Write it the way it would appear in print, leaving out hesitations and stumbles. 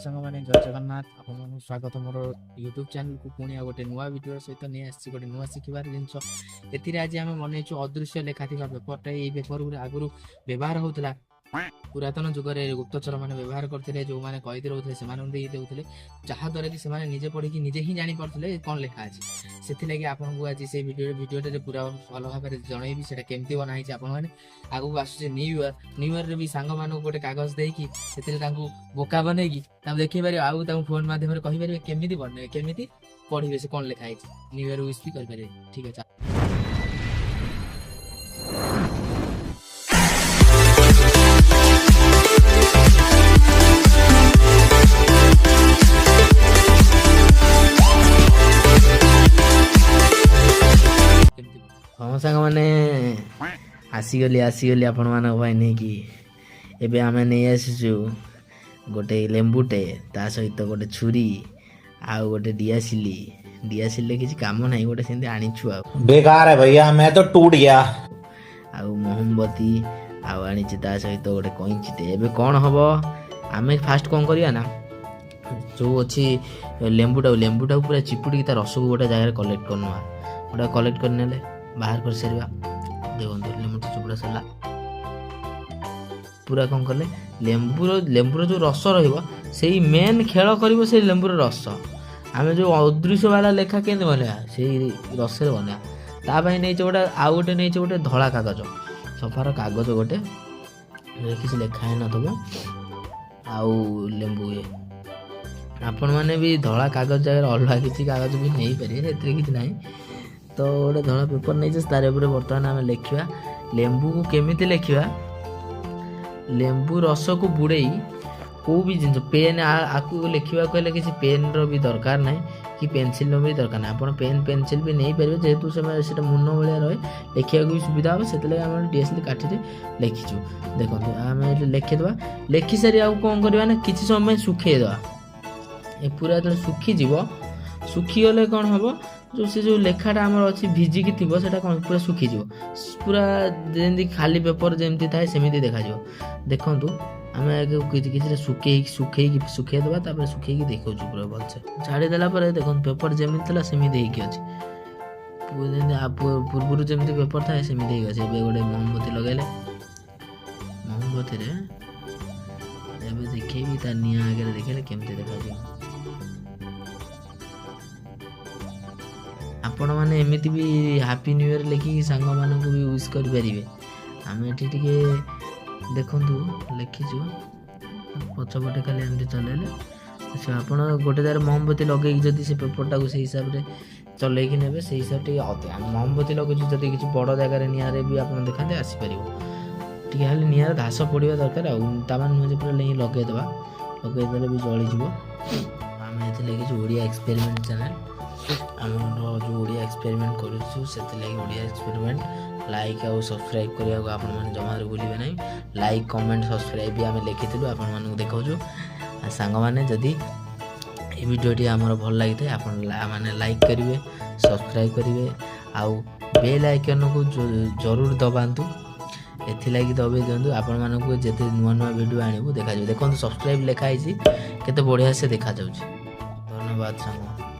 ସାଙ୍ଗମାନେ ଜୟ ଜଗନ୍ନାଥ ଆପଣଙ୍କୁ ସ୍ୱାଗତ ମୋର ୟୁଟ୍ୟୁବ୍ ଚ୍ୟାନେଲକୁ ପୁଣି ଆଉ ଗୋଟେ ନୂଆ ଭିଡ଼ିଓ ସହିତ ନେଇ ଆସିଛି ଗୋଟେ ନୂଆ ଶିଖିବାର ଜିନିଷ। ଏଥିରେ ଆଜି ଆମେ ବନେଇଛୁ ଅଦୃଶ୍ୟ ଲେଖା ଥିବା ପେପରଟା। ଏଇ ପେପର ଗୁଡ଼ା ଆଗରୁ ବ୍ୟବହାର ହେଉଥିଲା, ପୁରାତନ ଯୁଗରେ ଗୁପ୍ତଚର ମାନେ ବ୍ୟବହାର କରୁଥିଲେ, ଯେଉଁମାନେ କଏଦୀ ରହୁଥିଲେ ସେମାନଙ୍କୁ ଦେଇ ଦେଉଥିଲେ, ଯାହାଦ୍ୱାରା କି ସେମାନେ ନିଜେ ପଢ଼ିକି ନିଜେ ହିଁ ଜାଣିପାରୁଥିଲେ କ'ଣ ଲେଖା ଅଛି। ସେଥିଲାଗି ଆପଣଙ୍କୁ ଆଜି ସେଇ ଭିଡ଼ିଓଟାରେ ପୁରା ଭଲ ଭାବରେ ଜଣେଇବି ସେଇଟା କେମିତି ବନା ହେଇଛି। ଆପଣମାନେ ଆଗକୁ ଆସୁଛି ନ୍ୟୁ ଇୟର୍ରେ ବି ସାଙ୍ଗମାନଙ୍କୁ ଗୋଟେ କାଗଜ ଦେଇକି ସେଥିରେ ତାଙ୍କୁ ବୋକା ବନେଇକି ତାଙ୍କୁ ଦେଖେଇ ପାରିବେ, ଆଉ ତାଙ୍କୁ ଫୋନ୍ ମାଧ୍ୟମରେ କହିପାରିବେ କେମିତି ବନେଇବେ, କେମିତି ପଢ଼ିବେ ସେ କ'ଣ ଲେଖା ହେଇଛି। ନ୍ୟୁ ଇୟର୍ ୱିଶ୍ ବି କରିପାରିବେ। ଠିକ୍ ଅଛି। ହଁ ସାଙ୍ଗମାନେ ଆସିଗଲି ଆପଣମାନଙ୍କ ପାଇଁ ନେଇକି। ଏବେ ଆମେ ନେଇ ଆସିଛୁ ଗୋଟେ ଲେମ୍ବୁଟେ, ତା ସହିତ ଗୋଟେ ଛୁରୀ ଆଉ ଗୋଟେ ଡିଆସିଲିରେ କିଛି କାମ ନାହିଁ, ଗୋଟେ ସେମିତି ଆଣିଛୁ। ଆଉ बेकार है भैया, मैं तो टूट गया। ଆଉ ମହମବତୀ ଆଉ ଆଣିଛି, ତା ସହିତ ଗୋଟେ କଇଁଚିଟେ। ଏବେ କ'ଣ ହବ, ଆମେ ଫାଷ୍ଟ କ'ଣ କରିବା ନା, ଯେଉଁ ଅଛି ଲେମ୍ବୁଟାକୁ ପୁରା ଚିପୁଡ଼ିକି ତା ରସକୁ ଗୋଟେ ଜାଗାରେ କଲେକ୍ଟ କରିନେବା। ଗୋଟେ କଲେକ୍ଟ କରିନେଲେ ବାହାର କରିସାରିବା। ଦେଖନ୍ତୁ ଲେମ୍ବୁଟା ଚିପୁଡ଼ା ସରିଲା। ପୁରା କ'ଣ କଲେ, ଲେମ୍ବୁର ଯେଉଁ ରସ ରହିବ ସେଇ ମେନ୍ ଖେଳ କରିବ ସେଇ ଲେମ୍ବୁର ରସ। ଆମେ ଯେଉଁ ଅଦୃଶ୍ୟ ବାଲା ଲେଖା କେମିତି ବନେଇବା, ସେଇ ରସରେ ବନେଇବା। ତା ପାଇଁ ନେଇଛେ ଗୋଟେ ଧଳା କାଗଜ, ସଫାର କାଗଜ ଗୋଟେ, କିଛି ଲେଖା ହେଇନଥିବ, ଆଉ ଲେମ୍ବୁ। ଆପଣମାନେ ବି ଧଳା କାଗଜ ଜାଗାରେ ଅଲଗା କିଛି କାଗଜ ବି ନେଇପାରିବେ, ସେଥିରେ କିଛି ନାହିଁ। ତ ଗୋଟେ ଧଳା ପେପର ନେଇଛେ, ତାର ଉପରେ ବର୍ତ୍ତମାନ ଆମେ ଲେଖିବା। ଲେମ୍ବୁକୁ କେମିତି ଲେଖିବା, ଲେମ୍ବୁ ରସକୁ ବୁଡ଼େଇ କେଉଁ ବି ଜିନିଷ, ପେନ୍ ଆକୁ ଲେଖିବାକୁ ହେଲେ କିଛି ପେନ୍ର ବି ଦରକାର ନାହିଁ, କି ପେନସିଲ୍ର ବି ଦରକାର ନାହିଁ। ଆପଣ ପେନସିଲ୍ ବି ନେଇପାରିବେ, ଯେହେତୁ ସେଇଟା ମୁନ ଭଳିଆ ରହେ, ଲେଖିବାକୁ ବି ସୁବିଧା ହେବ। ସେଥିଲାଗି ଆମେ ଡିଏସ୍ଏଲ୍ କାଠିରେ ଲେଖିଛୁ। ଦେଖନ୍ତୁ ଆମେ ଏଠି ଲେଖିଦେବା। ଲେଖିସାରି ଆଉ କ'ଣ କରିବା ନା, କିଛି ସମୟ ପାଇଁ ଶୁଖେଇଦେବା। ଏ ପୁରା ଯେତେବେଳେ ଶୁଖିଯିବ, ଶୁଖିଗଲେ କ'ଣ ହେବ, ଯେଉଁ ଲେଖାଟା ଆମର ଅଛି ଭିଜିକି ଥିବ, ସେଇଟା କ'ଣ ପୁରା ଶୁଖିଯିବ। ପୁରା ଯେମିତି ଖାଲି ପେପର ଯେମିତି ଥାଏ ସେମିତି ଦେଖାଯିବ। ଦେଖନ୍ତୁ ଆମେ କିଛିଟା ଶୁଖେଇଦେବା, ତାପରେ ଶୁଖେଇକି ଦେଖାଉଛୁ ପୁରା ଭଲସେ। ଛାଡ଼ିଦେଲା ପରେ ଦେଖନ୍ତୁ ପେପର ଯେମିତି ଥିଲା ସେମିତି ହେଇକି ଅଛି, ପୂର୍ବରୁ ଯେମିତି ପେପର ଥାଏ ସେମିତି ହେଇକି ଅଛି। ଏବେ ଗୋଟେ ମହମବତୀ ଲଗାଇଲେ, ମହମବତୀରେ ଏବେ ଦେଖେଇବି, ତା ନିଆଁ ଆଗରେ ଦେଖେଇଲେ କେମିତି ଦେଖାଯିବ। ଆପଣମାନେ ଏମିତି ବି ହାପି ନ୍ୟୁ ଇୟର୍ ଲେଖିକି ସାଙ୍ଗମାନଙ୍କୁ ବି ୱିଶ୍ କରିପାରିବେ। ଆମେ ଏଠି ଟିକେ ଦେଖନ୍ତୁ ଲେଖିଛୁ, ପଛପଟେ ଖାଲି ଏମିତି ଚଲେଇଲେ ଆପଣ ଗୋଟେ ଜାଗାରେ ମହମବତୀ ଲଗେଇକି ଯଦି ସେ ପେପରଟାକୁ ସେଇ ହିସାବରେ ଚଲେଇକି ନେବେ, ସେଇ ହିସାବରେ ଟିକେ ଅଧିକ। ମହମବତୀ ଲଗେଇଛୁ ଯଦି କିଛି ବଡ଼ ଜାଗାରେ ନିଆଁରେ ବି ଆପଣ ଦେଖାନ୍ତି ଆସିପାରିବ। ଟିକେ ଖାଲି ନିଆଁରେ ଘାସ ପଡ଼ିବା ଦରକାର, ଆଉ ତାମାନେ ନୁହେଁ ଯେ ପୁରା ଲଗେଇଦେଲେ ବି ଜଳିଯିବ। ଆମେ ଏଠି ଲେଖିଛୁ ଓଡ଼ିଆ ଏକ୍ସପେରିମେଣ୍ଟ ଚ୍ୟାନେଲ୍। ଆମର ଯେଉଁ ଓଡ଼ିଆ ଏକ୍ସପେରିମେଣ୍ଟ କରୁଛୁ, ସେଥିଲାଗି ଓଡ଼ିଆ ଏକ୍ସପେରିମେଣ୍ଟ ଲାଇକ୍ ଆଉ ସବସ୍କ୍ରାଇବ୍ କରିବାକୁ ଆପଣମାନେ ଜମାରୁ ଭୁଲିବେ ନାହିଁ। ଲାଇକ୍, କମେଣ୍ଟ, ସବସ୍କ୍ରାଇବ୍ ବି ଆମେ ଲେଖିଥିଲୁ, ଆପଣମାନଙ୍କୁ ଦେଖାଉଛୁ। ସାଙ୍ଗମାନେ ଯଦି ଏ ଭିଡ଼ିଓଟି ଆମର ଭଲ ଲାଗିଥାଏ, ଆପଣ ମାନେ ଲାଇକ୍ କରିବେ, ସବସ୍କ୍ରାଇବ୍ କରିବେ, ଆଉ ବେଲ୍ ଆଇକନ୍କୁ ଜରୁର ଦବାନ୍ତୁ। ଏଥିଲାଗି ଦବାଇ ଦିଅନ୍ତୁ, ଆପଣମାନଙ୍କୁ ଯେତେ ନୂଆ ଭିଡ଼ିଓ ଆଣିବୁ ଦେଖାଯିବ। ଦେଖନ୍ତୁ ସବସ୍କ୍ରାଇବ୍ ଲେଖା ହେଇଛି, କେତେ ବଢ଼ିଆ ସେ ଦେଖାଯାଉଛି। ଧନ୍ୟବାଦ ସାଙ୍ଗ।